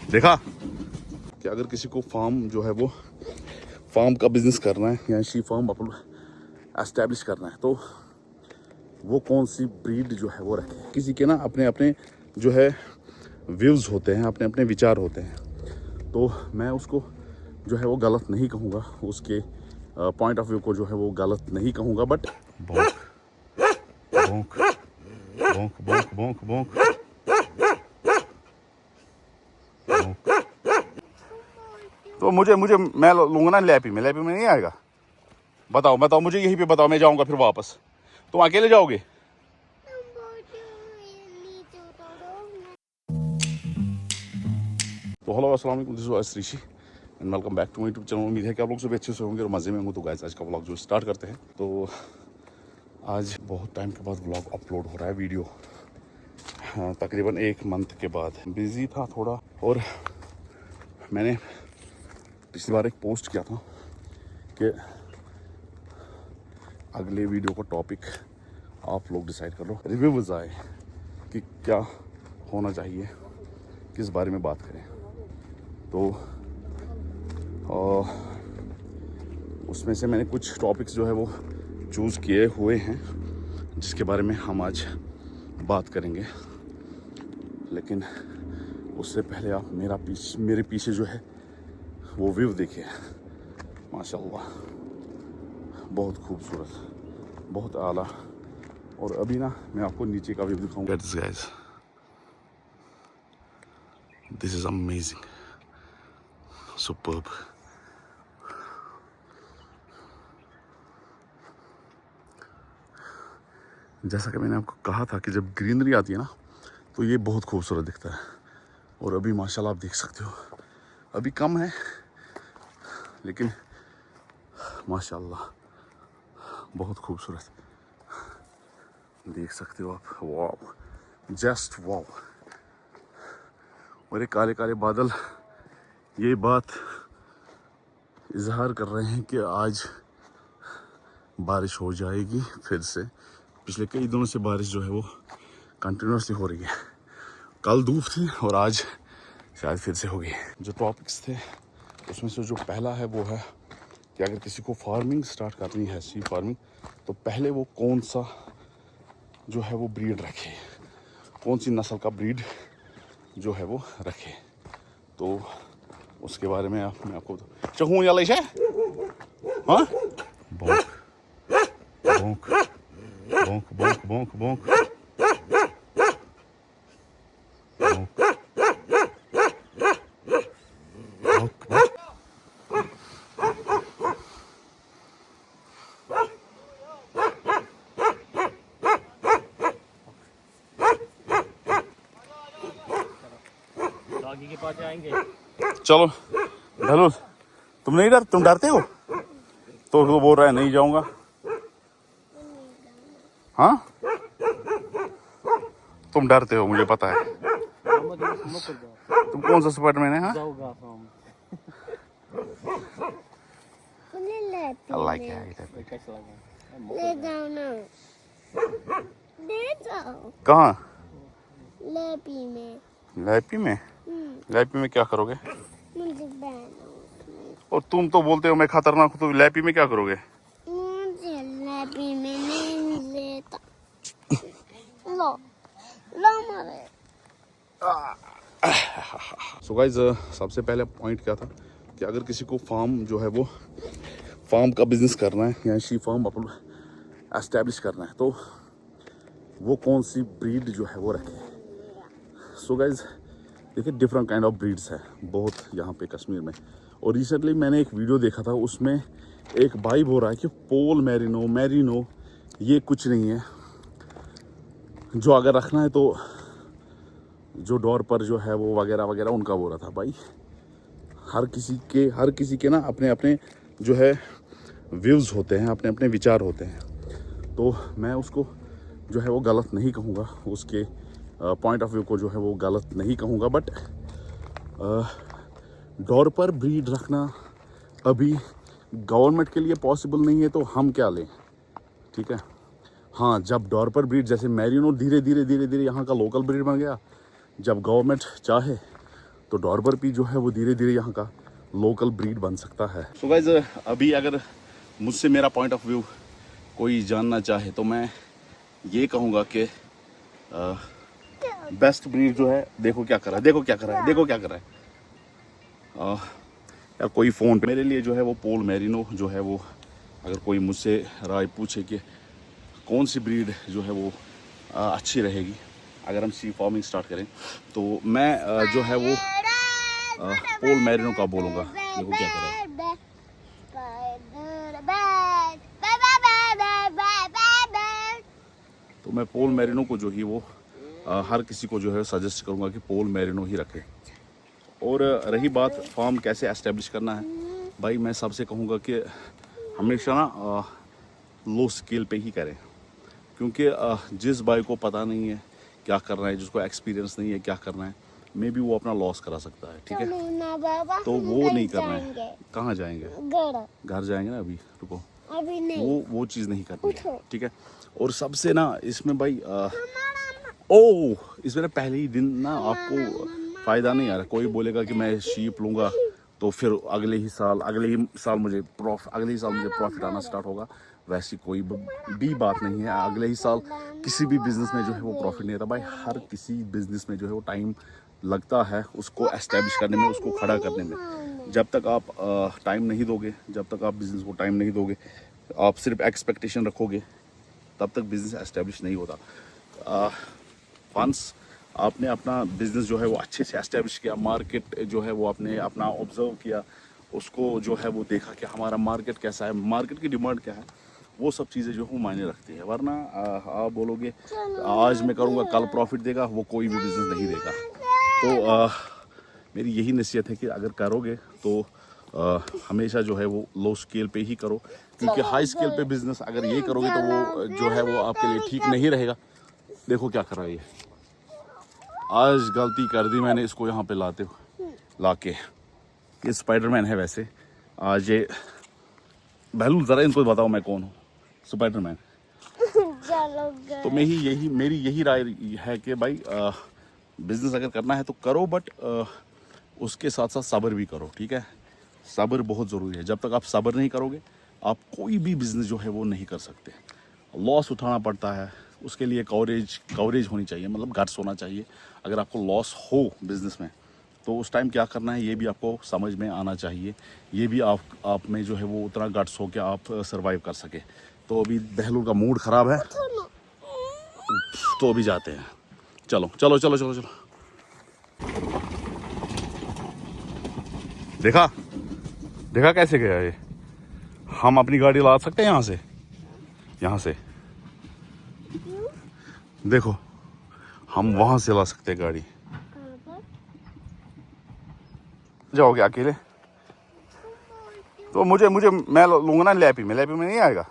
देखा कि अगर किसी को फार्म जो है वो फार्म का बिजनेस करना है या शी फार्म अपन एस्टेब्लिश करना है तो वो कौन सी ब्रीड जो है वो रखे। किसी के ना अपने अपने जो है व्यूज़ होते हैं, अपने अपने विचार होते हैं, तो मैं उसको जो है वो गलत नहीं कहूँगा, उसके पॉइंट ऑफ व्यू को जो है वो गलत नहीं कहूँगा। बट भौंक भौंक भौंक भौंक भौंक भौंक भौंक। तो मुझे मैं लूँगा ना लैपी में नहीं आएगा। बताओ मुझे यहीं पे बताओ, मैं जाऊँगा फिर वापस। तुम अकेले जाओगे? तो हेलो अस्सलाम वालेकुम, this is Rishi and welcome back to my YouTube channel. उम्मीद है कि आप लोग सब अच्छे से होंगे और मज़े में होंगे। तो गाइस आज का व्लॉग जो स्टार्ट करते हैं। तो आज बहुत टाइम के बाद व्लॉग अपलोड हो रहा है, वीडियो। हाँ, तकरीबन 1 मंथ के बाद। बिज़ी था थोड़ा, और मैंने पिछली बार एक पोस्ट किया था कि अगले वीडियो का टॉपिक आप लोग डिसाइड कर लो, रिव्यूज आए कि क्या होना चाहिए, किस बारे में बात करें। तो उसमें से मैंने कुछ टॉपिक्स जो है वो चूज़ किए हुए हैं जिसके बारे में हम आज बात करेंगे। लेकिन उससे पहले आप मेरे पीछे जो है वो व्यू देखिए, माशाल्लाह, बहुत खूबसूरत, बहुत आला। और अभी ना मैं आपको नीचे का व्यू दिखाऊंगा। This is amazing, superb. जैसा कि मैंने आपको कहा था कि जब ग्रीनरी आती है ना तो ये बहुत खूबसूरत दिखता है। और अभी माशाल्लाह आप देख सकते हो, अभी कम है लेकिन माशाल्लाह बहुत खूबसूरत देख सकते हो आप। वाव, जस्ट वाव। और ये काले काले बादल ये बात इजहार कर रहे हैं कि आज बारिश हो जाएगी फिर से। पिछले कई दिनों से बारिश जो है वो कंटिन्यूसली हो रही है। कल धूप थी और आज शायद फिर से होगी। जो टॉपिक्स थे उसमें से जो पहला है वो है कि अगर किसी को फार्मिंग स्टार्ट करनी है, सी फार्मिंग, तो पहले वो कौन सा जो है वो ब्रीड रखे, कौन सी नस्ल का ब्रीड जो है वो रखे। तो उसके बारे में मैं आपको चहूँ या लेशे हाँ भौंक भौंक भौंक भौंक भौंक भौंक डॉगी के पास आएंगे। चलो ढलो, तुम डरते हो? तो वो बोल रहा है नहीं जाऊंगा। हाँ, तुम डरते हो, मुझे पता है। तुम कौन सा स्पाइडरमैन है? हाँ, अल्लाह क्या ले जाओ ना, ले जाओ। कहाँ? लैपी में। लैपी में? लैपी में क्या करोगे? मुझे बैठो। और तुम तो बोलते हो मैं खतरनाक हूँ, तो लैपी में क्या करोगे? मुझे लैपी में नहीं लेता। लो लो मारे। सो गाइस, सबसे पहले पॉइंट क्या था कि अगर किसी को फार्म जो है वो फार्म का बिजनेस करना है या शी फार्म अपन एस्टेब्लिश करना है तो वो कौन सी ब्रीड जो है वो रखे। सो गाइस देखिए, डिफरेंट काइंड ऑफ ब्रीड्स है बहुत यहाँ पे कश्मीर में। और रिसेंटली मैंने एक वीडियो देखा था, उसमें एक भाई बोल रहा है कि पोल मैरिनो ये कुछ नहीं है, जो अगर रखना है तो जो डोर पर जो है वो वगैरह वगैरह उनका बोल रहा था। भाई हर किसी के ना अपने अपने जो है व्यूज़ होते हैं, अपने अपने विचार होते हैं, तो मैं उसको जो है वो गलत नहीं कहूँगा, उसके पॉइंट ऑफ व्यू को जो है वो गलत नहीं कहूँगा। बट डोर पर ब्रीड रखना अभी गवर्नमेंट के लिए पॉसिबल नहीं है, तो हम क्या लें, ठीक है। हाँ, जब डोर पर ब्रीड जैसे मैरिनो धीरे धीरे यहाँ का लोकल ब्रीड बन गया, जब गवर्नमेंट चाहे तो डॉर्बर भी जो है वो धीरे धीरे यहाँ का लोकल ब्रीड बन सकता है। सो गाइस, अभी अगर मुझसे मेरा पॉइंट ऑफ व्यू कोई जानना चाहे तो मैं ये कहूँगा कि बेस्ट ब्रीड जो है, देखो क्या कर रहा है, देखो क्या कर रहा है, देखो क्या कर रहा है। यार कोई फ़ोन पे मेरे लिए जो है वो पोल मैरिनो जो है वो, अगर कोई मुझसे राय पूछे कि कौन सी ब्रीड जो है वो अच्छी रहेगी अगर हम सी फार्मिंग स्टार्ट करें, तो मैं जो है वो पोल मैरिनो का बोलूँगा। देखो क्या कर रहा है। तो मैं पोल मैरिनो को जो ही वो हर किसी को जो है सजेस्ट करूँगा कि पोल मैरिनो ही रखें। और रही बात फार्म कैसे एस्टेब्लिश करना है, भाई मैं सबसे कहूँगा कि हमेशा ना लो स्केल पे ही करें, क्योंकि जिस भाई को पता नहीं है क्या करना है, जिसको एक्सपीरियंस नहीं है क्या करना है, मे बी वो अपना लॉस करा सकता है, ठीक है। तो वो नहीं करना है। कहाँ जाएंगे? घर जाएंगे ना, अभी रुको, अभी नहीं, वो चीज़ नहीं करनी है, ठीक है। और सबसे ना इसमें भाई इसमें ना पहले ही दिन ना आपको फ़ायदा नहीं आ रहा। कोई बोलेगा कि मैं शीप लूँगा तो फिर अगले ही साल मुझे प्रॉफिट आना स्टार्ट होगा। वैसी कोई भी बात नहीं है। अगले ही साल किसी भी बिज़नेस में जो है वो प्रॉफिट नहीं आता भाई। हर किसी बिज़नेस में जो है वो टाइम लगता है उसको एस्टेब्लिश करने में, उसको खड़ा करने में। जब तक आप टाइम नहीं दोगे, जब तक आप बिज़नेस को टाइम नहीं दोगे, आप सिर्फ एक्सपेक्टेशन रखोगे, तब तक बिज़नेस एस्टेब्लिश नहीं होता। वंस आपने अपना बिज़नेस जो है वो अच्छे से एस्टेब्लिश किया, मार्केट जो है वो आपने अपना ऑब्जर्व किया, उसको जो है वो देखा कि हमारा मार्केट कैसा है, मार्केट की डिमांड क्या है, वो सब चीज़ें जो है वो मायने रखती है। वरना आप बोलोगे आज मैं करूँगा कल प्रॉफिट देगा, वो कोई भी बिज़नेस नहीं देगा। तो मेरी यही नसीहत है कि अगर करोगे तो हमेशा जो है वो लो स्केल पे ही करो, क्योंकि हाई स्केल पे बिज़नेस अगर ये करोगे तो वो जो है वो आपके लिए ठीक नहीं रहेगा। देखो क्या कर रहा है ये, आज गलती कर दी मैंने इसको यहाँ पे लाके। ये स्पाइडरमैन है वैसे। आज ये बहलूल, ज़रा इनको बताओ मैं कौन हूँ, स्पाइडरमैन। तो मेरी यही राय है कि भाई बिज़नेस अगर करना है तो करो, बट उसके साथ साथ सब्र भी करो, ठीक है। सब्र बहुत ज़रूरी है। जब तक आप सब्र नहीं करोगे आप कोई भी बिज़नेस जो है वो नहीं कर सकते। लॉस उठाना पड़ता है, उसके लिए कवरेज होनी चाहिए, मतलब गट्स होना चाहिए। अगर आपको लॉस हो बिज़नेस में तो उस टाइम क्या करना है ये भी आपको समझ में आना चाहिए। ये भी आप में जो है वो उतना गट्स हो कि आप सर्वाइव कर सके। तो अभी बहलूल का मूड ख़राब है तो अभी जाते हैं। चलो चलो चलो चलो चलो। देखा कैसे गया ये। हम अपनी गाड़ी ला सकते हैं यहाँ से देखो, हम वहां से ला सकते हैं गाड़ी। जाओगे अकेले तो मुझे मैं लूंगा ना लैपी में नहीं आएगा।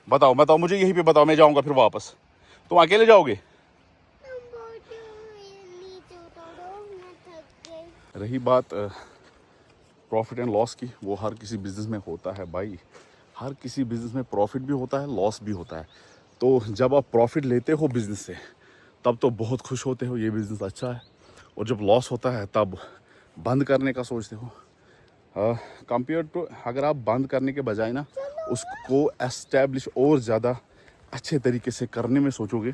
बताओ मुझे यहीं पे बताओ, मैं जाऊंगा फिर वापस। तुम अकेले जाओगे? रही बात प्रॉफिट एंड लॉस की, वो हर किसी बिजनेस में होता है भाई। हर किसी बिजनेस में प्रॉफिट भी होता है, लॉस भी होता है। तो जब आप प्रॉफिट लेते हो बिजनेस से तब तो बहुत खुश होते हो, ये बिज़नेस अच्छा है। और जब लॉस होता है तब बंद करने का सोचते हो। कंपेयर टू अगर आप बंद करने के बजाय ना उसको एस्टेब्लिश और ज़्यादा अच्छे तरीके से करने में सोचोगे,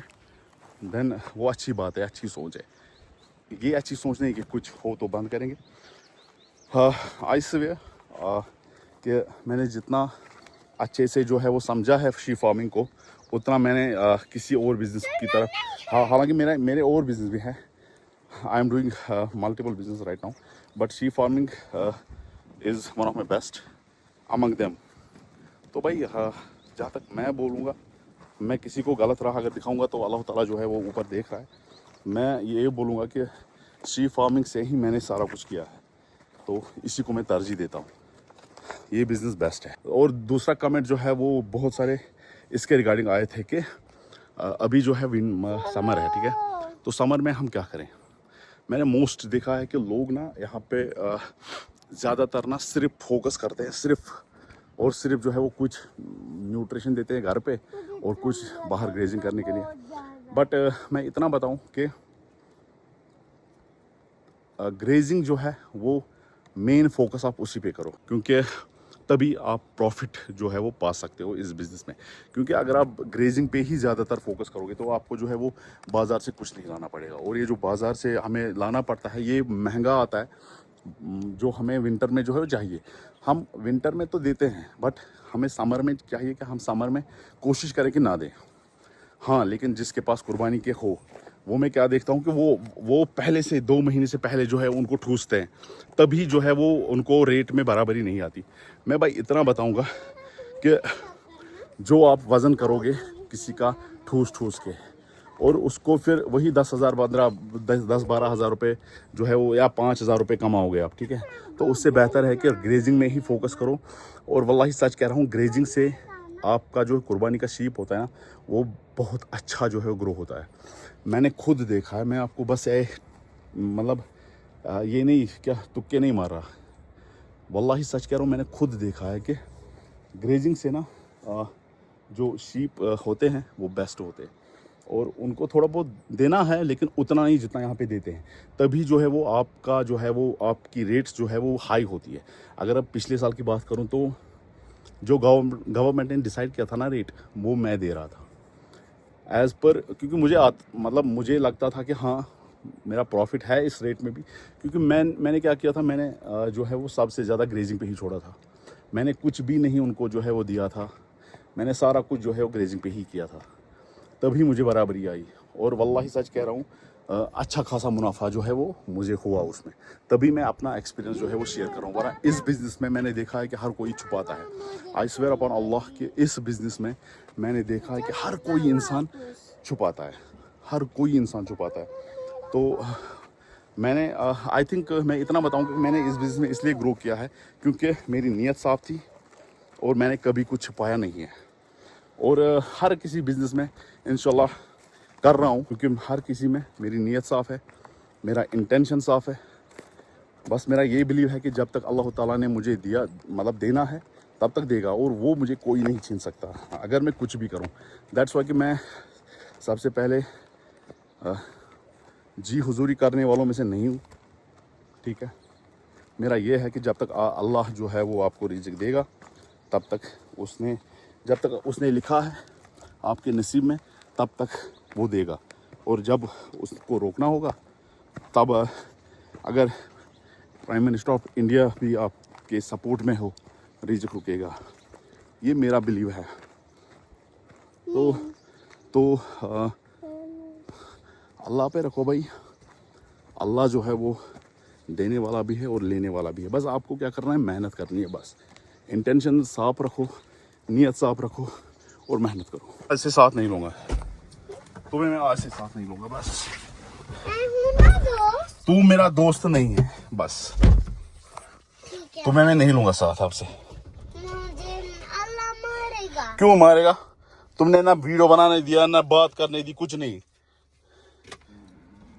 देन वो अच्छी बात है, अच्छी सोच है। ये अच्छी सोच नहीं कि कुछ हो तो बंद करेंगे। आई सवेयर कि मैंने जितना अच्छे से जो है वो समझा है शी फार्मिंग को, उतना मैंने किसी और बिज़नेस की तरफ, हालांकि मेरे और बिज़नेस भी हैं। I am doing multiple business right now, but she farming is one of my best among them. तो भाई जहाँ तक मैं बोलूँगा, मैं किसी को गलत राह अगर दिखाऊंगा तो अल्लाह ताला जो है वो ऊपर देख रहा है। मैं ये बोलूँगा कि शी फार्मिंग से ही मैंने सारा कुछ किया है, तो इसी को मैं तरजीह देता हूँ। ये बिज़नेस बेस्ट है। और दूसरा कमेंट जो है वो बहुत सारे इसके रिगार्डिंग आए थे कि अभी जो है समर है, ठीक है, तो समर में हम क्या करें। मैंने मोस्ट देखा है कि लोग ना यहाँ पे ज़्यादातर ना सिर्फ फोकस करते हैं, सिर्फ जो है वो कुछ न्यूट्रिशन देते हैं घर पे और कुछ बाहर ग्रेजिंग करने के लिए। बट मैं इतना बताऊं कि ग्रेजिंग जो है वो मेन फोकस आप उसी पे करो, क्योंकि तभी आप प्रॉफिट जो है वो पा सकते हो इस बिज़नेस में। क्योंकि अगर आप ग्रेजिंग पे ही ज़्यादातर फोकस करोगे तो आपको जो है वो बाज़ार से कुछ नहीं लाना पड़ेगा, और ये जो बाज़ार से हमें लाना पड़ता है ये महंगा आता है, जो हमें विंटर में जो है वो चाहिए। हम विंटर में तो देते हैं, बट हमें समर में चाहिए कि हम समर में कोशिश करें कि ना दें। हाँ, लेकिन जिसके पास कुर्बानी के हो, वो मैं क्या देखता हूँ कि वो पहले से 2 महीने से पहले जो है उनको ठूसते हैं, तभी जो है वो उनको रेट में बराबरी नहीं आती। मैं भाई इतना बताऊँगा कि जो आप वज़न करोगे किसी का ठूस के, और उसको फिर वही 10,000 12 हज़ार रुपये जो है वो, या 5,000 रुपये कमाओगे आप, ठीक है। तो उससे बेहतर है कि ग्रेजिंग में ही फोकस करो। और वल्लाही सच कह रहा हूँ, ग्रेजिंग से आपका जो कुर्बानी का शीप होता है ना, वो बहुत अच्छा जो है ग्रो होता है। मैंने खुद देखा है, मैं आपको बस मतलब ये नहीं क्या तुक्के नहीं मार रहा, वल्लाही सच कह रहा हूँ, मैंने खुद देखा है कि ग्रेजिंग से ना जो शीप होते हैं वो बेस्ट होते हैं, और उनको थोड़ा बहुत देना है लेकिन उतना नहीं जितना यहाँ पे देते हैं, तभी जो है वो आपका जो है वो आपकी रेट्स जो है वो हाई होती है। अगर अब पिछले साल की बात करूँ तो जो गवर्नमेंट ने डिसाइड किया था ना रेट, वो मैं दे रहा था एज़ पर, क्योंकि मतलब मुझे लगता था कि हाँ मेरा प्रॉफिट है इस रेट में भी। क्योंकि मैंने क्या किया था, मैंने जो है वो सबसे ज़्यादा ग्रेजिंग पे ही छोड़ा था। मैंने कुछ भी नहीं उनको जो है वो दिया था, मैंने सारा कुछ जो है वो ग्रेजिंग पे ही किया था, तभी मुझे बराबरी आई। और वल्लाही सच कह रहा हूँ, अच्छा खासा मुनाफा जो है वो मुझे हुआ उसमें, तभी मैं अपना एक्सपीरियंस जो है वो शेयर कर रहा हूँ। वरना इस बिज़नेस में मैंने देखा है कि हर कोई छुपाता है। आई स्वेयर अपॉन अल्लाह कि इस बिज़नेस में मैंने देखा है कि हर कोई इंसान छुपाता है, हर कोई इंसान छुपाता है। तो मैंने आई थिंक मैं इतना बताऊँ कि मैंने इस बिज़नेस में इसलिए ग्रो किया है क्योंकि मेरी नीयत साफ़ थी और मैंने कभी कुछ छुपाया नहीं है। और हर किसी बिज़नेस में इंशाल्लाह कर रहा हूँ, क्योंकि हर किसी में मेरी नीयत साफ़ है, मेरा इंटेंशन साफ़ है। बस मेरा ये बिलीव है कि जब तक अल्लाह ताला ने मुझे दिया, मतलब देना है, तब तक देगा, और वो मुझे कोई नहीं छीन सकता अगर मैं कुछ भी करूँ। दैट्स वाई कि मैं सबसे पहले जी हुजूरी करने वालों में से नहीं हूँ, ठीक है। मेरा ये है कि जब तक अल्लाह जो है वो आपको रिज़्क़ देगा, तब तक जब तक उसने लिखा है आपके नसीब में, तब तक वो देगा। और जब उसको रोकना होगा, तब अगर प्राइम मिनिस्टर ऑफ इंडिया भी आपके सपोर्ट में हो, रिज़्क़ रुकेगा। ये मेरा बिलीव है। तो अल्लाह पे रखो भाई, अल्लाह जो है वो देने वाला भी है और लेने वाला भी है। बस आपको क्या करना है, मेहनत करनी है। बस इंटेंशन साफ रखो, नीयत साफ रखो और मेहनत करो। ऐसे साथ नहीं लूँगा तुम्हें, मैं आज से साथ नहीं लूँगा। बस तू मेरा दोस्त नहीं है, बस तुम्हें मैं नहीं लूँगा साथ आपसे। अल्लाह मारेगा। क्यों मारेगा? तुमने ना वीडियो बनाने दिया, ना बात करने दी, कुछ नहीं।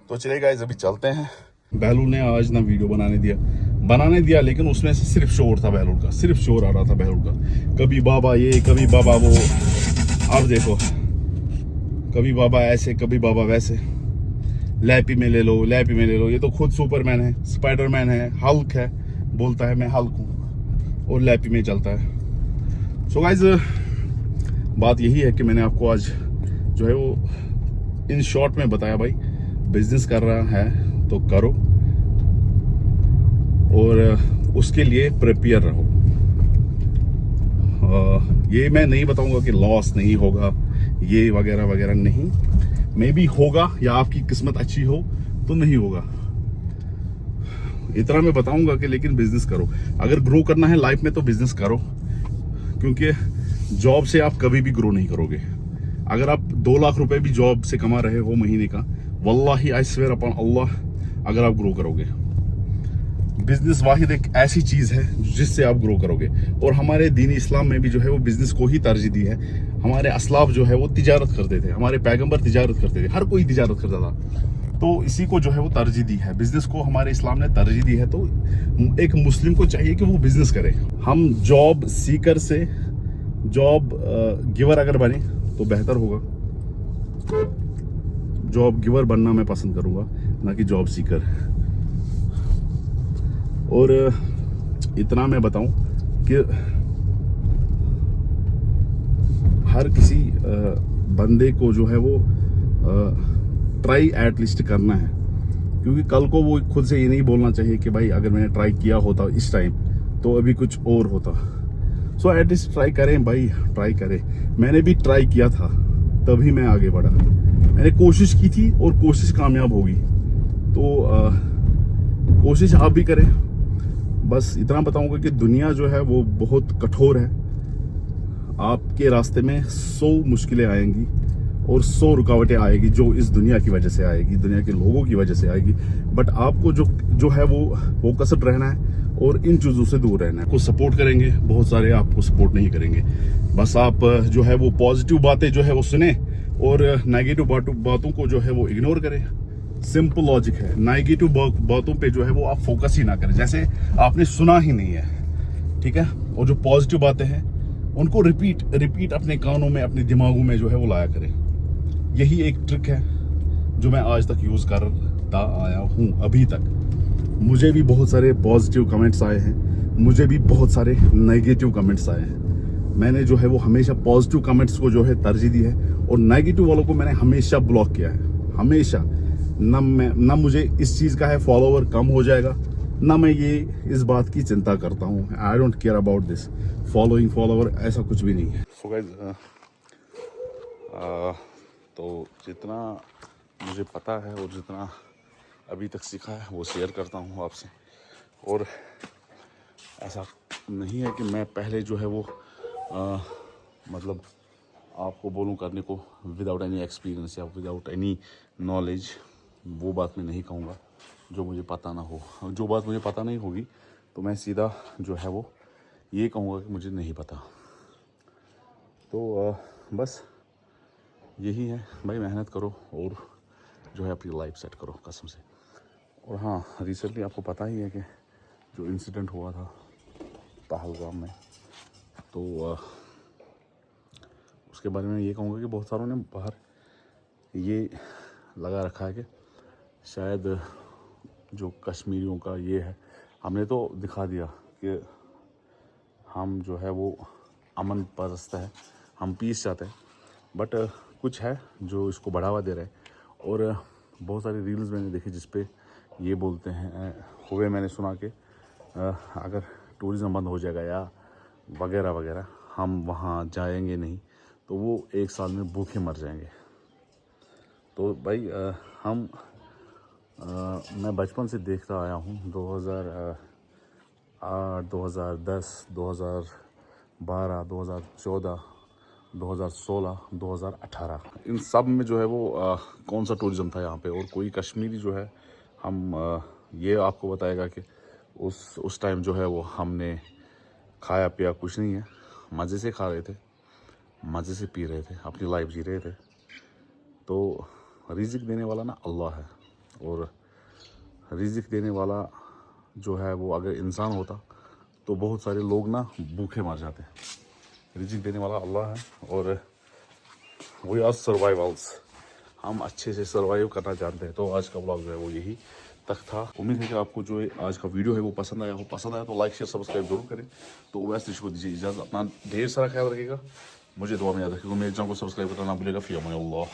तो चलिए गाइस, अभी चलते हैं। बहलूल ने आज ना वीडियो बनाने दिया, लेकिन उसमें से सिर्फ शोर था बहलूल का, सिर्फ शोर आ रहा था बहलूल का। कभी बाबा ये, कभी बाबा वो। अब देखो, कभी बाबा ऐसे, कभी बाबा वैसे। लैपी में ले लो, लैपी में ले लो। ये तो खुद सुपरमैन है, स्पाइडरमैन है, हल्क है, बोलता है मैं हल्क हूँ, और लैपी में चलता है। सो गाइस, बात यही है कि मैंने आपको आज जो है वो इन शॉर्ट में बताया भाई, बिजनेस कर रहा है तो करो, और उसके लिए प्रिपेयर रहो। ये मैं नहीं बताऊंगा कि लॉस नहीं होगा, ये वगैरह वगैरह नहीं। मे बी होगा, या आपकी किस्मत अच्छी हो तो नहीं होगा, इतना मैं बताऊंगा कि लेकिन बिजनेस करो। अगर ग्रो करना है लाइफ में तो बिजनेस करो, क्योंकि जॉब से आप कभी भी ग्रो नहीं करोगे। अगर आप 2 लाख रुपए भी जॉब से कमा रहे हो महीने का, वल्लाही आई स्वेयर अपॉन अल्लाह, अगर आप ग्रो करोगे, बिजनेस वाहिद एक ऐसी चीज है जिससे आप ग्रो करोगे। और हमारे दीन इस्लाम में भी जो है वो बिजनेस को ही तरजीह दी है। हमारे असलाफ जो है वो तिजारत करते थे, हमारे पैगंबर तिजारत करते थे, हर कोई तिजारत करता था, तो इसी को जो है वो तरजीह दी है। बिजनेस को हमारे इस्लाम ने तरजीह दी है, तो एक मुस्लिम को चाहिए कि वो बिजनेस करे। हम जॉब सीकर से जॉब गिवर अगर बने तो बेहतर होगा। जॉब गिवर बनना मैं पसंद करूंगा, ना कि जॉब सीकर। और इतना मैं बताऊं कि हर किसी बंदे को जो है वो ट्राई एटलीस्ट करना है, क्योंकि कल को वो खुद से ये नहीं बोलना चाहिए कि भाई अगर मैंने ट्राई किया होता इस टाइम तो अभी कुछ और होता। सो एटलीस्ट ट्राई करें भाई, ट्राई करें। मैंने भी ट्राई किया था, तभी मैं आगे बढ़ा। मैंने कोशिश की थी और कोशिश कामयाब होगी, तो कोशिश आप भी करें। बस इतना बताऊंगा कि दुनिया जो है वो बहुत कठोर है। आपके रास्ते में 100 मुश्किलें आएंगी और 100 रुकावटें आएगी, जो इस दुनिया की वजह से आएगी, दुनिया के लोगों की वजह से आएगी। बट आपको जो है वो फोकस्ड रहना है और इन चीज़ों से दूर रहना है। आपको सपोर्ट करेंगे बहुत सारे, आपको सपोर्ट नहीं करेंगे। बस आप जो है वो पॉजिटिव बातें जो है वो सुने और नेगेटिव बातों को जो है वो इग्नोर करें। सिंपल लॉजिक है। नेगेटिव बातों पे जो है वो आप फोकस ही ना करें, जैसे आपने सुना ही नहीं है, ठीक है। और जो पॉजिटिव बातें हैं उनको रिपीट अपने कानों में, अपने दिमागों में जो है वो लाया करें। यही एक ट्रिक है जो मैं आज तक यूज़ करता आया हूँ अभी तक। मुझे भी बहुत सारे पॉजिटिव कमेंट्स आए हैं, मुझे भी बहुत सारे नेगेटिव कमेंट्स आए हैं। मैंने जो है वो हमेशा पॉजिटिव कमेंट्स को जो है तरजीह दी है और नेगेटिव वालों को मैंने हमेशा ब्लॉक किया है, हमेशा। ना मुझे इस चीज़ का है फॉलोवर कम हो जाएगा, ना मैं ये इस बात की चिंता करता हूँ। I don't care about this follower, ऐसा कुछ भी नहीं है। सो गाइस, तो जितना मुझे पता है और जितना अभी तक सीखा है वो शेयर करता हूँ आपसे। और ऐसा नहीं है कि मैं पहले जो है वो मतलब आपको बोलूँ करने को विदाउट एनी एक्सपीरियंस या विदाउट एनी नॉलेज, वो बात मैं नहीं कहूँगा जो मुझे पता ना हो। जो बात मुझे पता नहीं होगी तो मैं सीधा जो है वो ये कहूँगा कि मुझे नहीं पता। तो बस यही है भाई, मेहनत करो और जो है अपनी लाइफ सेट करो कसम से। और हाँ, रिसेंटली आपको पता ही है कि जो इंसिडेंट हुआ था पहलगाम में, तो उसके बारे में ये कहूँगा कि बहुत सारों ने बाहर ये लगा रखा है कि शायद जो कश्मीरियों का ये है, हमने तो दिखा दिया कि हम जो है वो अमन परस्त है, हम पीस चाहते हैं। बट कुछ है जो इसको बढ़ावा दे रहे हैं। और बहुत सारी रील्स मैंने देखी जिस पे ये बोलते हैं हुए, मैंने सुना कि अगर टूरिज़्म बंद हो जाएगा या वगैरह वगैरह, हम वहाँ जाएंगे नहीं तो वो 1 साल में भूखे मर जाएंगे। तो भाई मैं बचपन से देखता आया हूँ, 2008, 2010, 2012, 2014, 2016, 2018, इन सब में जो है वो कौन सा टूरिज़्म था यहाँ पे। और कोई कश्मीरी जो है, हम ये आपको बताएगा कि उस टाइम जो है वो हमने खाया पिया कुछ नहीं है, मज़े से खा रहे थे, मज़े से पी रहे थे, अपनी लाइफ जी रहे थे। तो रिज़िक देने वाला ना अल्लाह है, और रिज़िक देने वाला जो है वो अगर इंसान होता तो बहुत सारे लोग ना भूखे मर जाते। रिज़िक देने वाला अल्लाह है और वी आर सर्वाइवल्स, हम अच्छे से सर्वाइव करना जानते हैं। तो आज का ब्लॉग जो है वो यही तक था। उम्मीद है कि आपको जो आज का वीडियो है वो पसंद आया तो लाइक शेयर सब्सक्राइब जरूर करें। तो वैसे को दीजिए इजाज़त, अपना ढेर सारा ख्याल रखिएगा, मुझे दुआ में याद रखिएगा, मेरे चैनल को सब्सक्राइब करना ना भूलिएगा। फ़ी अमान अल्लाह।